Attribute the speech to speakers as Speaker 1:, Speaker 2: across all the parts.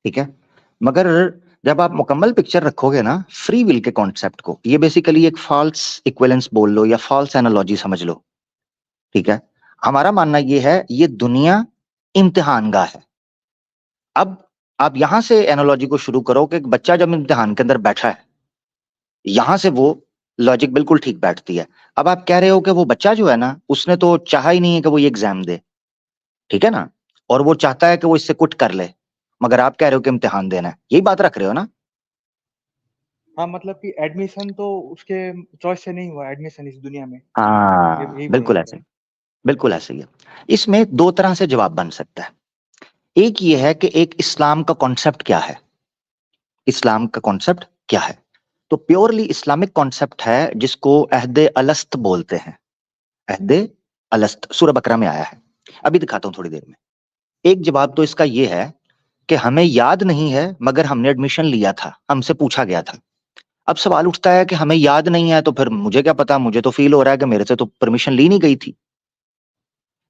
Speaker 1: ठीक है। मगर जब आप मुकम्मल पिक्चर रखोगे ना फ्री विल के कॉन्सेप्ट को, ये बेसिकली एक फॉल्स इक्विवेलेंस बोल लो या फॉल्स एनालॉजी समझ लो। ठीक है। हमारा मानना ये है ये दुनिया इम्तिहानगाह है। अब आप यहां से एनालॉजी को शुरू करो कि एक बच्चा जब इम्तिहान के अंदर बैठा है, यहां से वो लॉजिक बिल्कुल ठीक बैठती है। अब आप कह रहे हो कि वो बच्चा जो है ना उसने तो चाहा ही नहीं है कि वो ये एग्जाम दे, ठीक है ना, और वो चाहता है कि वो इससे कुछ कर ले, मगर आप कह रहे हो कि इम्तिहान देना है, यही बात रख रहे हो ना?
Speaker 2: हाँ, मतलब कि एडमिशन तो उसके चॉइस से नहीं हुआ, एडमिशन इस दुनिया में, ये
Speaker 1: हाँ
Speaker 2: यही बोलना
Speaker 1: बिल्कुल
Speaker 2: चाहते
Speaker 1: ऐसे
Speaker 2: हैं।
Speaker 1: ही, बिल्कुल ऐसे ही है। इसमें दो तरह से जवाब बन सकता है। एक ये है कि एक इस्लाम का कॉन्सेप्ट क्या है, इस्लाम का कॉन्सेप्ट क्या है। तो प्योरली इस्लामिक कॉन्सेप्ट है जिसको अहदे अलस्त बोलते हैं। अहदे अलस्त सूरह बकरा में आया है, अभी दिखाता हूं थोड़ी देर में। एक जवाब तो इसका ये है कि हमें याद नहीं है मगर हमने एडमिशन लिया था, हमसे पूछा गया था। अब सवाल उठता है कि हमें याद नहीं है तो फिर मुझे क्या पता, मुझे तो फील हो रहा है कि मेरे से तो परमिशन ली नहीं गई थी।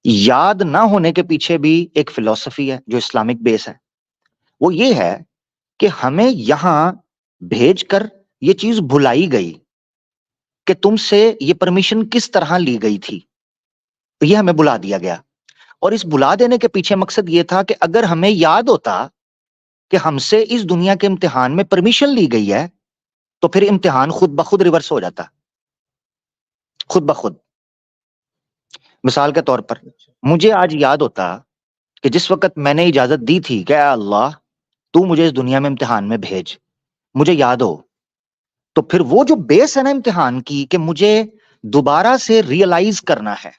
Speaker 1: याद ना होने के पीछे भी एक फिलॉसफी है जो इस्लामिक बेस है। वो ये है कि हमें यहां भेजकर ये चीज भुलाई गई कि तुमसे ये परमिशन किस तरह ली गई थी, तो ये हमें बुला दिया गया। और इस बुला देने के पीछे मकसद ये था कि अगर हमें याद होता कि हमसे इस दुनिया के इम्तिहान में परमिशन ली गई है तो फिर इम्तिहान खुद ब खुद रिवर्स हो जाता, खुद ब खुद। मिसाल के तौर पर
Speaker 2: अच्छा।
Speaker 1: मुझे आज याद होता कि जिस वक्त मैंने इजाजत दी थी कि "ऐ अल्लाह तू मुझे इस दुनिया में इम्तिहान में भेज", मुझे याद हो, तो फिर वो जो बेस है ना इम्तिहान की कि मुझे दोबारा से रियलाइज करना है,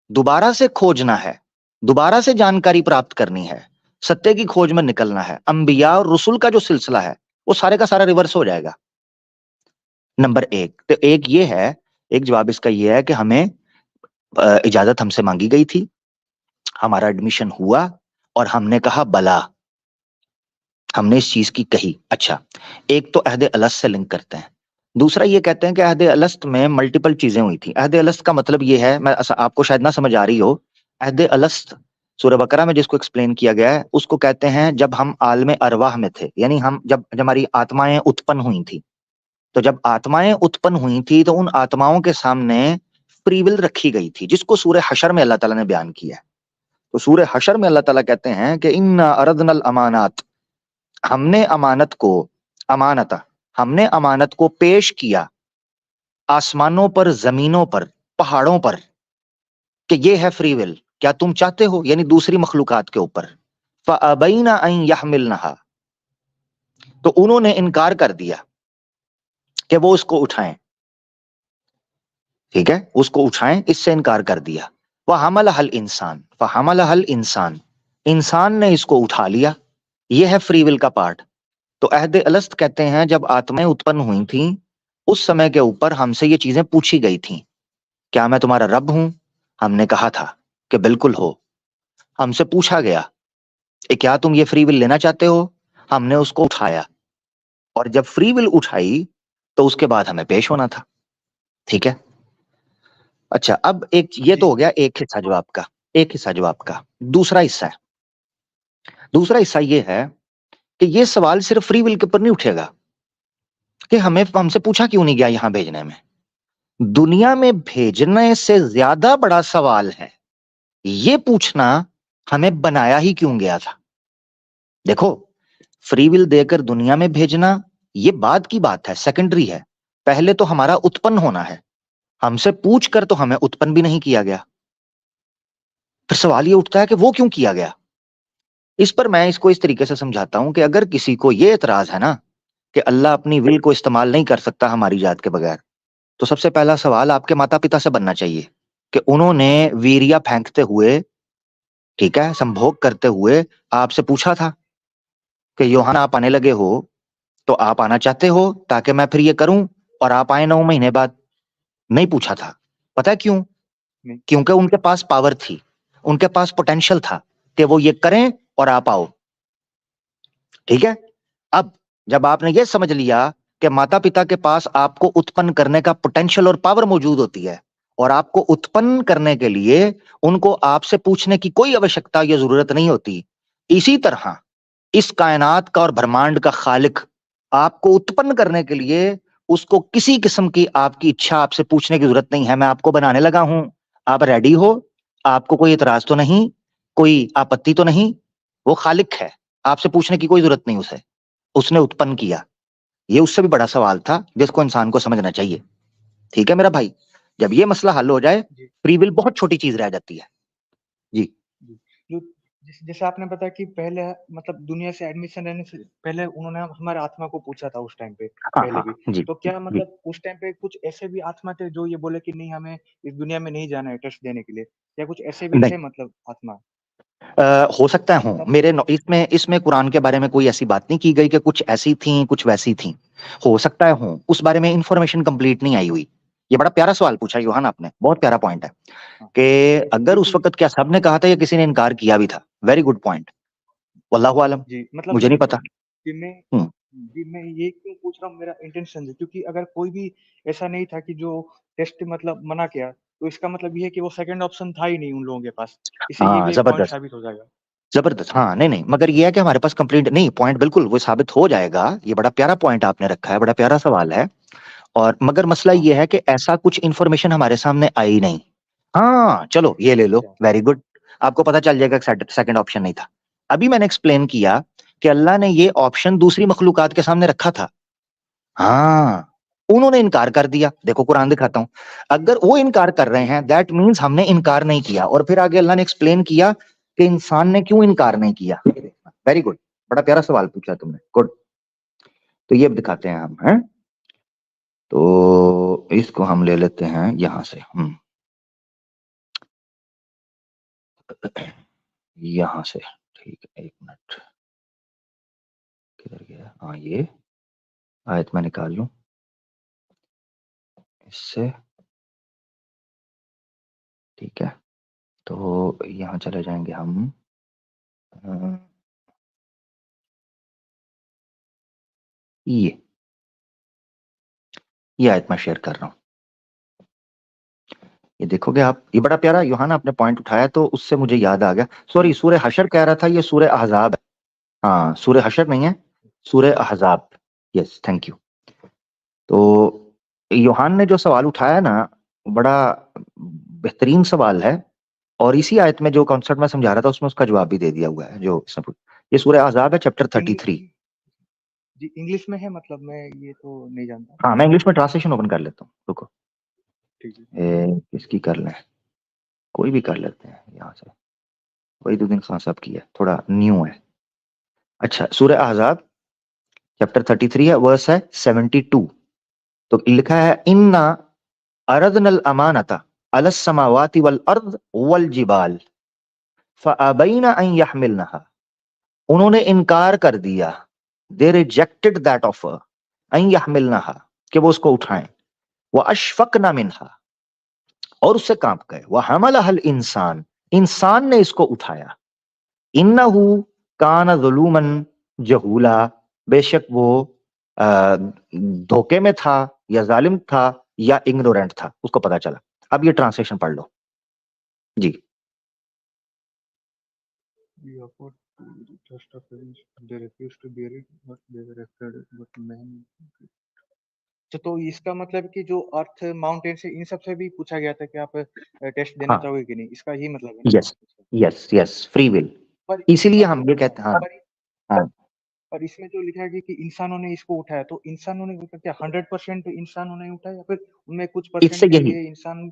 Speaker 1: दोबारा से खोजना है, दोबारा से जानकारी प्राप्त करनी है, सत्य की खोज में निकलना है, अंबिया और रसुल का जो सिलसिला है वो सारे का सारा रिवर्स हो जाएगा। नंबर एक तो एक ये है, एक जवाब इसका ये है कि हमें इजाजत हमसे मांगी गई थी, हमारा एडमिशन हुआ और हमने कहा बला, हमने इस चीज की कही। अच्छा, एक तो अहद अलस्त से लिंक करते हैं। दूसरा ये कहते हैं कि अहद अलस्त में मल्टीपल चीजें हुई थी। अहद अलस्त का मतलब ये है, मैं आपको शायद ना समझ आ रही हो, अहद अलस्त सूरह बकरा में जिसको एक्सप्लेन किया गया है उसको कहते हैं जब हम आलम अरवाह में थे, यानी हम जब हमारी आत्माएं उत्पन्न हुई थी, तो जब आत्माएं उत्पन्न हुई थी तो उन आत्माओं के सामने फ्री विल रखी गई थी, जिसको सूरह हशर में अल्लाह ताला ने बयान किया है। तो सूरह हशर में अल्लाह ताला कहते हैं कि इन्ना अरदनल अमानात, हमने अमानत को, अमानता, हमने अमानत को पेश किया आसमानों पर, जमीनों पर, पहाड़ों पर, कि ये है फ्री विल, क्या तुम चाहते हो, यानी दूसरी मखलूकात के ऊपर। फअबैना अन यहमिलनहा, तो उन्होंने इनकार कर दिया कि वो उसको उठाएं, ठीक है, उसको उठाएं, इससे इनकार कर दिया। वह हमल हल इंसान, फहमल हल इंसान, इंसान ने इसको उठा लिया। यह है फ्री विल का पार्ट। तो अहद अलस्त कहते हैं जब आत्माएं उत्पन्न हुई थीं उस समय के ऊपर हमसे ये चीजें पूछी गई थीं, क्या मैं तुम्हारा रब हूं? हमने कहा था कि बिल्कुल हो। हमसे पूछा गया कि क्या तुम ये फ्री विल लेना चाहते हो? हमने उसको उठाया, और जब फ्री विल उठाई तो उसके बाद हमें पेश होना था। ठीक है। अच्छा, अब एक ये
Speaker 2: जी।
Speaker 1: तो हो गया एक हिस्सा जवाब का, एक हिस्सा जवाब का। दूसरा हिस्सा है, दूसरा हिस्सा ये है कि ये सवाल सिर्फ फ्री विल के ऊपर नहीं उठेगा कि हमें हमसे पूछा क्यों नहीं गया यहां भेजने में। दुनिया में भेजने से ज्यादा बड़ा सवाल है ये पूछना हमें बनाया ही क्यों गया था। देखो, फ्री विल देकर दुनिया में भेजना ये बाद की बात है, सेकेंडरी है। पहले तो हमारा उत्पन्न होना है, हमसे पूछ कर तो हमें उत्पन्न भी नहीं किया गया। फिर सवाल ये उठता है कि वो क्यों किया गया। इस पर मैं इसको इस तरीके से समझाता हूं कि अगर किसी को ये एतराज है ना कि अल्लाह अपनी विल को इस्तेमाल नहीं कर सकता हमारी जात के बगैर, तो सबसे पहला सवाल आपके माता पिता से बनना चाहिए कि उन्होंने वीरिया फेंकते हुए, ठीक है, संभोग करते हुए आपसे पूछा था कि योहान आप आने लगे हो, तो आप आना चाहते हो ताकि मैं फिर ये करूं और आप आए 9 महीने बाद? नहीं पूछा था। पता है क्यों?
Speaker 2: नहीं।
Speaker 1: क्योंकि उनके पास पावर थी, उनके पास पोटेंशियल था कि वो ये करें और आप आओ। ठीक है। अब जब आपने ये समझ लिया कि माता पिता के पास आपको उत्पन्न करने का पोटेंशियल और पावर मौजूद होती है, और आपको उत्पन्न करने के लिए उनको आपसे पूछने की कोई आवश्यकता या जरूरत नहीं होती, इसी तरह इस कायनात का और ब्रह्मांड का खालिक आपको उत्पन्न करने के लिए उसको किसी किस्म की आपकी इच्छा आपसे पूछने की जरूरत नहीं है। मैं आपको बनाने लगा हूं, आप रेडी हो, आपको कोई इतराज तो नहीं, कोई आपत्ति तो नहीं। वो खालिक है, आपसे पूछने की कोई जरूरत नहीं उसे, उसने उत्पन्न किया। ये उससे भी बड़ा सवाल था जिसको इंसान को समझना चाहिए। ठीक है मेरा भाई, जब ये मसला हल हो जाए,
Speaker 2: जी
Speaker 1: फ्री विल बहुत छोटी चीज रह जाती है। जी
Speaker 2: जी। जो जैसे आपने बताया कि पहले मतलब दुनिया से एडमिशन लेने से पहले उन्होंने हमारे आत्मा को पूछा था उस टाइम पे
Speaker 1: हाँ
Speaker 2: पहले
Speaker 1: हाँ
Speaker 2: भी।
Speaker 1: हाँ, जी
Speaker 2: तो क्या
Speaker 1: जी।
Speaker 2: मतलब उस टाइम पे कुछ ऐसे भी आत्मा थे जो ये बोले कि नहीं हमें इस दुनिया में नहीं जाना है टेस्ट देने के लिए, या कुछ ऐसे भी
Speaker 1: नहीं,
Speaker 2: थे मतलब आत्मा?
Speaker 1: हो सकता है हूँ,
Speaker 2: तब
Speaker 1: मेरे इसमें इसमें कुरान के बारे में कोई ऐसी बात नहीं की गई कि कुछ ऐसी थी कुछ वैसी थी। हो सकता है हूँ, उस बारे में इंफॉर्मेशन कंप्लीट नहीं आई हुई। ये बड़ा प्यारा सवाल पूछा योहान आपने, बहुत प्यारा पॉइंट है
Speaker 2: हाँ,
Speaker 1: कि अगर उस
Speaker 2: क्योंकि
Speaker 1: वक्त क्या सबने कहा था या किसी ने इनकार किया भी था। वेरी गुड पॉइंट, वल्लाहु आलम,
Speaker 2: जी मतलब
Speaker 1: मुझे नहीं पता।
Speaker 2: कि मैं
Speaker 1: हम्म,
Speaker 2: जी, मैं ये क्यों पूछ रहा हूँ, मेरा इंटेंशन है क्योंकि अगर कोई भी ऐसा नहीं था कि जो टेस्ट मतलब मना किया, तो इसका मतलब ये है कि वो सेकंड ऑप्शन था ही नहीं उन लोगों के पास। इससे ये
Speaker 1: हाँ
Speaker 2: भी एक पॉइंट
Speaker 1: जबरदस्त,
Speaker 2: साबित हो जाएगा।
Speaker 1: जबरदस्त। हाँ नहीं नहीं, मगर ये है कि हमारे पास कंप्लीट नहीं, पॉइंट बिल्कुल वो साबित हो जाएगा। ये बड़ा प्यारा पॉइंट आपने रखा है, बड़ा प्यारा सवाल है। और मगर मसला
Speaker 2: हाँ,
Speaker 1: ये है कि ऐसा कुछ इंफॉर्मेशन हमारे सामने आई नहीं। हाँ चलो ये ले लो,
Speaker 2: अच्छा।
Speaker 1: वेरी गुड, आपको पता चल जाएगा सेकंड ऑप्शन नहीं था। अभी मैंने एक्सप्लेन किया कि अल्लाह ने ये ऑप्शन दूसरी मखलूकात के सामने रखा था। हाँ, उन्होंने इनकार कर दिया। देखो कुरान दिखाता हूं, अगर वो इनकार कर रहे
Speaker 2: जी,
Speaker 1: हैं दैट मीन्स हमने इनकार नहीं किया। और फिर आगे अल्लाह ने एक्सप्लेन किया कि इंसान ने क्यों इनकार नहीं किया। वेरी गुड, बड़ा प्यारा सवाल पूछा तुमने, गुड। तो ये दिखाते हैं हम, हैं। तो इसको हम ले लेते हैं यहां से, यहां से। ठीक है, एक मिनट, किधर गया? हाँ, ये आयत मैं निकाल लूं इससे। ठीक है, तो यहाँ चले जाएंगे हम। अ, ये आयत मैं शेयर कर रहा हूँ, ये देखोगे आप। ये बड़ा प्यारा यूहाना आपने पॉइंट उठाया तो उससे मुझे याद आ गया। सॉरी,
Speaker 2: जी,
Speaker 1: सूरह हशर कह रहा था, ये सूरह अहजाब है। हाँ, सूरह हशर नहीं है, सूरह अहजाब। Yes, thank you. तो यूहान ने जो सवाल उठाया ना, बड़ा बेहतरीन सवाल है। और इसी आयत में जो कॉन्सेप्ट मैं समझा रहा था उसमें उसका जवाब भी दे दिया हुआ है जो इसमें ये सूरह अहजाब है, चैप्टर
Speaker 2: इंग्लिश
Speaker 1: 33।
Speaker 2: जी, इंग्लिश में है मतलब मैं ये तो नहीं जानता।
Speaker 1: हाँ, मैं इंग्लिश में ट्रांसलेशन ओपन कर लेता हूँ, रुको।
Speaker 2: ठीक है।
Speaker 1: किसकी कर लें, कोई भी कर लेते हैं यहाँ से। वहीदुद्दीन खान साहब की है, थोड़ा न्यू है। अच्छा, सूरह अहजाब चैप्टर 33 है, वर्स है 72। तो लिखा है, इन्ना अरदनल अमानता अलस समावाति वल अर्द वल जिबाल फअबैना अन यहमिलनहा। उन्होंने इनकार कर दिया, दे रिजेक्टेड दैट ऑफर, अन यहमिलनहा, कि वो उसको उठाएं। वह अशफकना मिनहा, और उससे कांप गए। वह हमलहल इंसान, इंसान ने इसको उठाया। इन्नहु कान ज़ुलूमन जहूला, बेशक वो धोखे में था या जालिम था या इग्नोरेंट था, उसको पता चला। अब ये ट्रांसलेशन पढ़ लो जी।
Speaker 2: We offered to the trust of parents, they refused to bear it, but they were afraid, but man। अच्छा, तो इसका मतलब कि जो अर्थ माउंटेन से इन सब से भी पूछा गया था कि आप टेस्ट देना
Speaker 1: हाँ,
Speaker 2: चाहोगे कि नहीं, इसका यही मतलब है ना?
Speaker 1: यस
Speaker 2: अच्छा।
Speaker 1: Yes yes, free will.
Speaker 2: पर
Speaker 1: इसीलिए
Speaker 2: पर
Speaker 1: हम ये
Speaker 2: हाँ,
Speaker 1: कहते हैं, हाँ
Speaker 2: पर
Speaker 1: हाँ।
Speaker 2: पर इसमें जो लिखा है कि इंसानों ने इसको उठाया, तो इंसानों ने मतलब क्या 100% इंसानों ने उठाया या फिर उनमें कुछ
Speaker 1: इससे
Speaker 2: परसेंट के
Speaker 1: यही,
Speaker 2: लिए इंसान?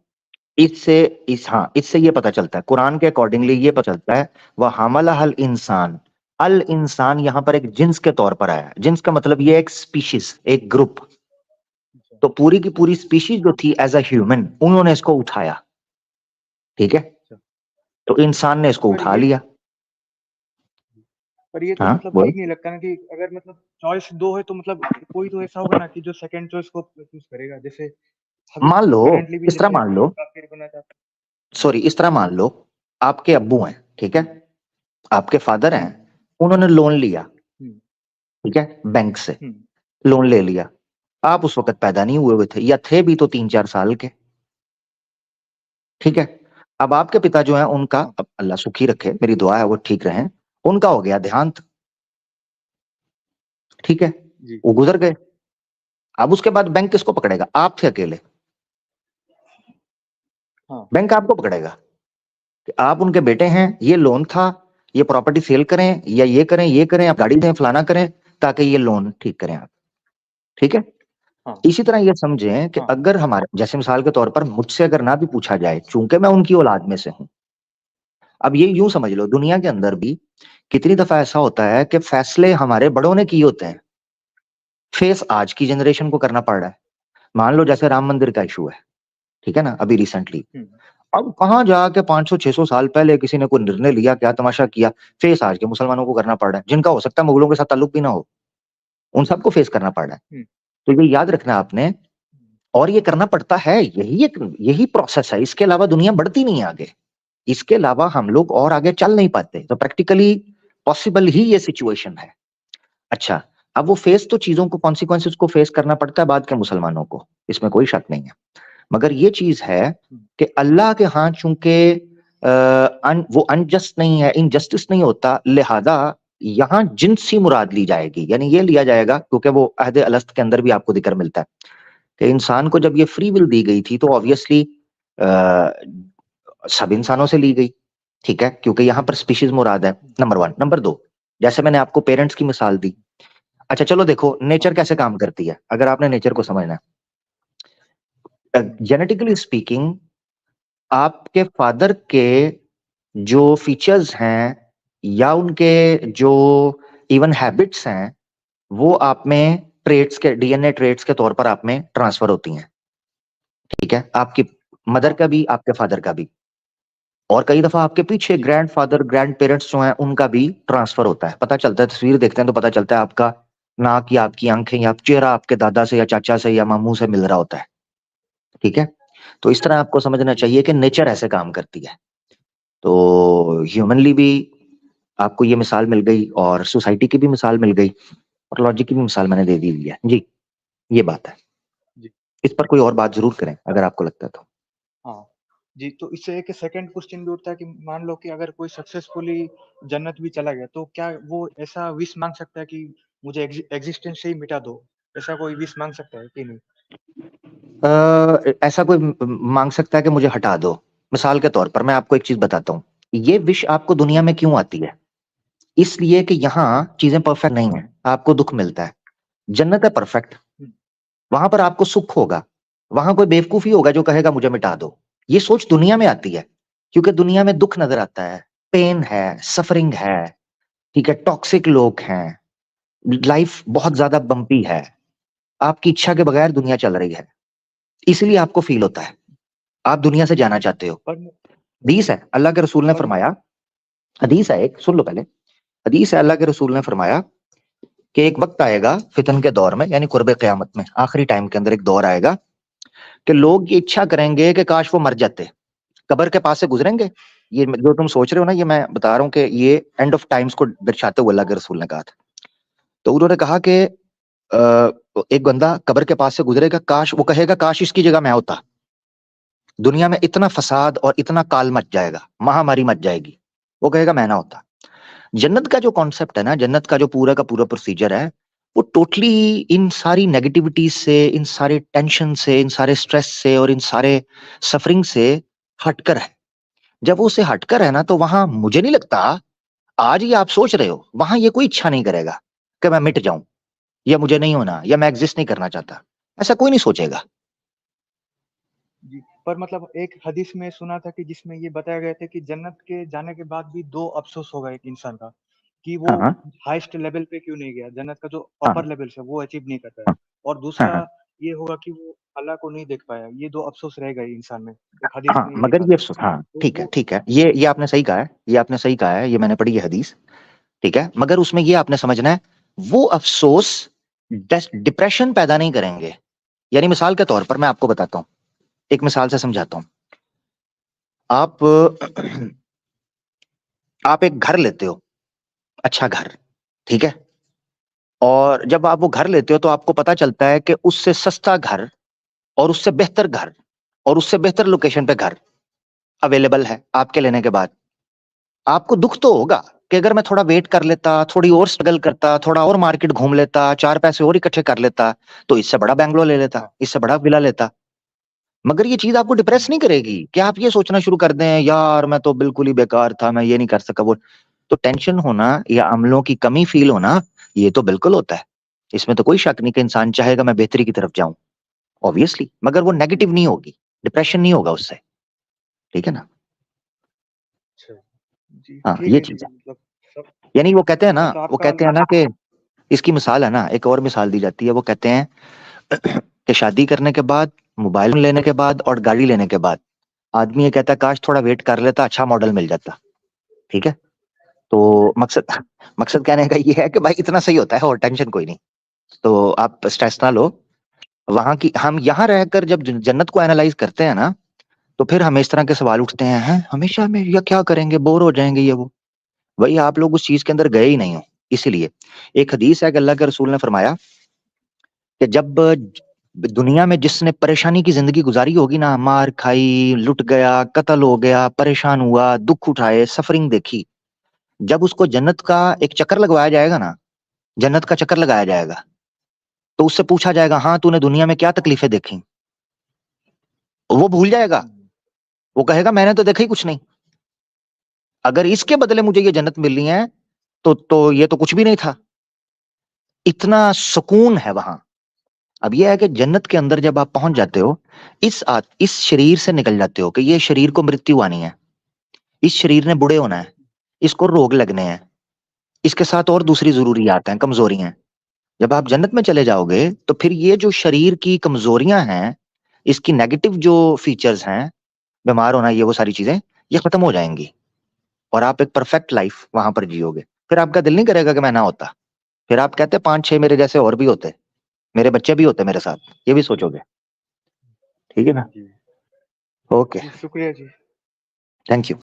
Speaker 1: इससे इस हाँ, इससे ये पता चलता है, कुरान के अकॉर्डिंगली ये पता चलता है। वह हमला हल इंसान, अल इंसान यहाँ पर एक जिन्स के तौर पर आया है। जिन्स का मतलब ये एक स्पीशीज, एक ग्रुप।
Speaker 2: अच्छा,
Speaker 1: तो पूरी की पूरी स्पीशीज जो थी एज अ ह्यूमन, उन्होंने इसको उठाया। ठीक है,
Speaker 2: अच्छा।
Speaker 1: तो इंसान ने इसको
Speaker 2: पर
Speaker 1: उठा
Speaker 2: ये
Speaker 1: लिया।
Speaker 2: पर ये तो
Speaker 1: हाँ
Speaker 2: मतलब
Speaker 1: बोल।
Speaker 2: ठीक नहीं लगता ना कि अगर मतलब चॉइस 2 है तो मतलब कोई तो ऐसा होगा ना कि जो सेकंड चॉइस को चूज़ करेगा। जैसे अभी
Speaker 1: मान लो,
Speaker 2: करंटली भी
Speaker 1: इस तरह
Speaker 2: जैसे
Speaker 1: मान लो,
Speaker 2: लोग काफ़िर बनना चाहते
Speaker 1: सॉरी, इस तरह मान लो, आपके अब्बू हैं, ठीक है, आपके फादर
Speaker 2: हैं।
Speaker 1: हैं, उन्होंने लोन लिया,
Speaker 2: हुँ,
Speaker 1: ठीक है, बैंक से
Speaker 2: हुँ,
Speaker 1: लोन ले लिया। आप उस
Speaker 2: हाँ,
Speaker 1: वक्त पैदा नहीं हुए हुए थे, या थे भी तो 3-4 साल के। ठीक
Speaker 2: हुँ,
Speaker 1: है, अब आपके पिता जो है उनका,
Speaker 2: हाँ,
Speaker 1: अब अल्लाह सुखी रखे, मेरी दुआ है वो ठीक रहें, उनका हो गया देहांत। ठीक है,
Speaker 2: जी
Speaker 1: वो गुजर गए। अब उसके बाद बैंक किसको पकड़ेगा? आप थे अकेले,
Speaker 2: हाँ
Speaker 1: बैंक आपको पकड़ेगा कि आप उनके बेटे हैं, ये लोन था, ये प्रॉपर्टी सेल करें या ये करें, ये करें, आप गाड़ी दें, फलाना करें, ताकि ये लोन ठीक करें आप। ठीक है,
Speaker 2: हाँ
Speaker 1: इसी तरह ये समझें कि
Speaker 2: हाँ
Speaker 1: अगर हमारे जैसे मिसाल के तौर पर मुझसे अगर ना भी पूछा जाए, चूंकि मैं उनकी औलाद में से हूं, अब ये यूं समझ लो दुनिया के अंदर भी कितनी दफा ऐसा होता है कि फैसले हमारे बड़ों ने किए होते हैं, फेस आज की जनरेशन को करना पड़ रहा है। मान लो जैसे राम मंदिर का इशू है, ठीक है ना, अभी रिसेंटली,
Speaker 2: हम्म,
Speaker 1: अब कहाँ जाके 500-600 साल पहले किसी ने कोई निर्णय लिया, क्या तमाशा किया, फेस आज के मुसलमानों को करना पड़ रहा है, जिनका हो सकता है मुगलों के साथ ताल्लुक भी ना हो, उन सबको फेस करना पड़ रहा है।
Speaker 2: हम्म,
Speaker 1: तो ये याद रखना आपने, और ये करना पड़ता है, यही प्रोसेस है, इसके अलावा दुनिया बढ़ती नहीं है आगे, इसके अलावा हम लोग और आगे चल नहीं पाते, तो प्रैक्टिकली पॉसिबल ही ये सिचुएशन है। अच्छा, अब वो फेस तो चीजों को, कॉन्सिक्वेंसेस को फेस करना पड़ता है बाद के मुसलमानों को, इसमें कोई शक नहीं है, मगर ये चीज है कि अल्लाह के हाथ चूंकि वो अनजस्ट नहीं है, इनजस्टिस नहीं होता, लिहाजा यहाँ जिनसी मुराद ली जाएगी, यानी ये लिया जाएगा, क्योंकि वो अहद अलस्त के अंदर भी आपको जिक्र मिलता है कि इंसान को जब ये फ्री विल दी गई थी तो ऑब्वियसली सब इंसानों से ली गई, ठीक है, क्योंकि यहाँ पर स्पीशीज मुराद है, नंबर 1। नंबर 2, जैसे मैंने आपको पेरेंट्स की मिसाल दी। अच्छा चलो देखो नेचर कैसे काम करती है, अगर आपने नेचर को समझना है, जेनेटिकली स्पीकिंग आपके फादर के जो फीचर्स हैं या उनके जो इवन हैबिट्स हैं, वो आप में ट्रेट्स के, डीएनए ट्रेट्स के तौर पर आप में ट्रांसफर होती हैं, ठीक है, आपकी मदर का भी, आपके फादर का भी, और कई दफा आपके पीछे
Speaker 2: जी
Speaker 1: ग्रैंडफादर, ग्रैंड पेरेंट्स जो हैं उनका भी ट्रांसफर होता है। पता चलता है, तस्वीर देखते हैं तो पता चलता है आपका नाक या आपकी आंखें या चेहरा आपके दादा से या चाचा से या मामू से मिल रहा होता है, ठीक है। तो इस तरह आपको समझना
Speaker 2: जी
Speaker 1: चाहिए कि नेचर ऐसे काम करती है। तो ह्यूमनली भी आपको ये मिसाल मिल गई, और सोसाइटी की भी मिसाल मिल गई, और लॉजिक की भी मिसाल मैंने दे दी हुई है जी, ये बात है।
Speaker 2: जी
Speaker 1: इस पर कोई और बात जरूर करें अगर आपको लगता है तो।
Speaker 2: हाँ जी। तो इससे एक सेकंड क्वेश्चन भी उठता है कि मान लो कि अगर कोई सक्सेसफुली जन्नत भी चला गया तो क्या वो ऐसा विश मांग सकता है कि मुझे एग्जिस्टेंस से ही मिटा दो? ऐसा कोई विश मांग सकता है कि नहीं?
Speaker 1: ऐसा कोई मांग सकता है कि मुझे हटा दो? मिसाल के तौर पर मैं आपको एक चीज बताता हूँ, ये विश आपको दुनिया में क्यों आती है? इसलिए कि यहाँ चीजें परफेक्ट नहीं है, आपको दुख मिलता है। जन्नत है परफेक्ट,
Speaker 2: हम्म,
Speaker 1: वहां पर आपको सुख होगा, वहां कोई बेवकूफी होगा जो कहेगा मुझे मिटा दो। ये सोच दुनिया में आती है, क्योंकि दुनिया में दुख नजर आता है, पेन है, सफरिंग है, ठीक है, टॉक्सिक लोग हैं, लाइफ बहुत ज्यादा बम्पी है, आपकी इच्छा के बगैर दुनिया चल रही है, इसलिए आपको फील होता है, आप दुनिया से जाना चाहते हो।
Speaker 2: पर
Speaker 1: हदीस है, अल्लाह के रसूल ने
Speaker 2: पर
Speaker 1: फरमाया, हदीस है एक, सुन लो पहले, हदीस है, अल्लाह के रसूल ने फरमाया कि एक वक्त आएगा फितन के दौर में, यानी कुर्बे क़यामत में, आखिरी टाइम के अंदर एक दौर आएगा कि लोग ये इच्छा करेंगे कि काश वो मर जाते, कब्र के पास से गुजरेंगे। ये जो तुम सोच रहे हो ना, ये मैं बता रहा हूँ कि ये एंड ऑफ टाइम्स को दर्शाते हुए अल्लाह के रसूल ने कहा था। तो उन्होंने कहा कि एक बंदा कब्र के पास से गुजरेगा, काश, वो कहेगा काश इसकी जगह मैं होता, दुनिया में इतना फसाद और इतना काल मच जाएगा, महामारी मच जाएगी, वो कहेगा मैं ना होता। जन्नत का जो कॉन्सेप्ट है ना, जन्नत का जो पूरा का पूरा प्रोसीजर है, वो टोटली इन सारी नेगेटिविटीज से, इन सारे टेंशन से, इन सारे स्ट्रेस से और इन सारे सफरिंग से हटकर है। जब वो उससे हटकर है ना, तो वहां मुझे नहीं लगता, आज ये आप सोच रहे हो, वहां ये कोई इच्छा नहीं करेगा कि मैं मिट जाऊं, या मुझे नहीं होना, या मैं एग्जिस्ट नहीं करना चाहता, ऐसा कोई नहीं सोचेगा।
Speaker 2: जी, पर मतलब एक हदीस में सुना था कि जिसमें ये बताया गया था कि जन्नत के जाने के बाद भी दो अफसोस होगा एक इंसान का, कि वो
Speaker 1: हाँ
Speaker 2: हाईएस्ट लेवल पे क्यों नहीं गया, जन्नत का जो
Speaker 1: हाँ
Speaker 2: अपर लेवल है वो अचीव नहीं कर पाया।
Speaker 1: हाँ
Speaker 2: और
Speaker 1: हाँ
Speaker 2: दूसरा
Speaker 1: हाँ
Speaker 2: ये होगा कि वो अल्लाह को नहीं देख पाया। ये दो अफसोस रहेगा ही इंसान में, एक हदीस
Speaker 1: हाँ,
Speaker 2: में ये
Speaker 1: मगर
Speaker 2: लिखा
Speaker 1: ये
Speaker 2: था।
Speaker 1: अफसोस, हाँ
Speaker 2: तो
Speaker 1: ठीक है,
Speaker 2: वो
Speaker 1: ठीक है, ये आपने सही कहा है, ये आपने सही कहा है, ये मैंने पढ़ी है हदीस, ठीक है, मगर उसमें ये आपने समझना है, वो अफसोस डिप्रेशन पैदा नहीं करेंगे। यानी मिसाल के तौर पर मैं आपको बताता हूं, एक मिसाल से समझाता हूं। आप आप एक घर लेते हो, अच्छा घर, ठीक है, और जब आप वो घर लेते हो तो आपको पता चलता है कि उससे सस्ता घर और उससे बेहतर घर और उससे बेहतर लोकेशन पे घर अवेलेबल है आपके लेने के बाद, आपको दुख तो होगा कि अगर मैं थोड़ा वेट कर लेता, थोड़ी और स्ट्रगल करता, थोड़ा और मार्केट घूम लेता, 4 पैसे और इकट्ठे कर लेता, तो इससे बड़ा बैंगलोर ले लेता, इससे बड़ा विला लेता। मगर ये चीज आपको डिप्रेस नहीं करेगी कि आप ये सोचना शुरू कर दें, यार मैं तो बिल्कुल ही बेकार था, मैं ये नहीं कर सका वो। तो टेंशन होना या अम्लों की कमी फील होना, ये तो बिल्कुल होता है। इसमें तो कोई शक नहीं कि इंसान चाहेगा मैं बेहतरी की तरफ जाऊं, ऑब्वियसली, मगर वो नेगेटिव नहीं होगी, डिप्रेशन नहीं होगा उससे। ठीक है ना?
Speaker 2: अच्छा जी,
Speaker 1: हाँ,
Speaker 2: ठीक
Speaker 1: ये
Speaker 2: है जी,
Speaker 1: चीज है।
Speaker 2: मतलब सब
Speaker 1: यानी वो कहते हैं ना,
Speaker 2: मतलब
Speaker 1: वो
Speaker 2: आपका
Speaker 1: कहते हैं ना कि इसकी मिसाल है ना, एक और मिसाल दी जाती है, वो कहते हैं कि शादी करने के बाद, मोबाइल लेने के बाद और गाड़ी लेने के बाद आदमी ये कहता है काश थोड़ा वेट कर लेता, अच्छा मॉडल मिल जाता। ठीक है? तो मकसद मकसद कहने का ये है कि भाई इतना सही होता है और टेंशन कोई नहीं। तो आप स्ट्रेस ना लो। वहां की हम यहाँ रहकर जब जन्नत को एनालाइज करते हैं ना, तो फिर हमें इस तरह के सवाल उठते हैं हमेशा में, या क्या करेंगे, बोर हो जाएंगे ये वो। वही आप लोग उस चीज के अंदर गए ही नहीं हो। इसीलिए एक हदीस है कि अल्लाह के रसूल ने फरमाया कि जब दुनिया में जिसने परेशानी की जिंदगी गुजारी होगी ना, मार खाई, लुट गया, कत्ल हो गया, परेशान हुआ, दुख उठाए, सफरिंग देखी, जब उसको जन्नत का एक चक्कर लगवाया जाएगा ना, जन्नत का चक्कर लगाया जाएगा, तो उससे पूछा जाएगा हाँ तूने दुनिया में क्या तकलीफें देखी, वो भूल जाएगा। वो कहेगा मैंने तो देखा ही कुछ नहीं, अगर इसके बदले मुझे ये जन्नत मिल रही है तो ये तो कुछ भी नहीं था। इतना सुकून है वहां। अब यह है कि जन्नत के अंदर जब आप पहुंच जाते हो, इस शरीर से निकल जाते हो कि ये शरीर को मृत्यु आनी है, इस शरीर ने बूढ़े होना है, इसको रोग लगने हैं, इसके साथ और दूसरी जरूरियात हैं, कमजोरियां हैं। जब आप जन्नत में चले जाओगे तो फिर ये जो शरीर की कमजोरियां हैं, इसकी नेगेटिव जो फीचर्स हैं, बीमार होना, ये वो सारी चीजें, ये खत्म हो जाएंगी और आप एक परफेक्ट लाइफ वहां पर जियोगे। फिर आपका दिल नहीं करेगा कि मैं ना होता। फिर आप कहते 5-6 मेरे जैसे और भी होते, मेरे बच्चे भी होते मेरे साथ, ये भी सोचोगे। ठीक है ना?
Speaker 2: जी
Speaker 1: ओके,
Speaker 2: जी, शुक्रिया जी।
Speaker 1: Thank you.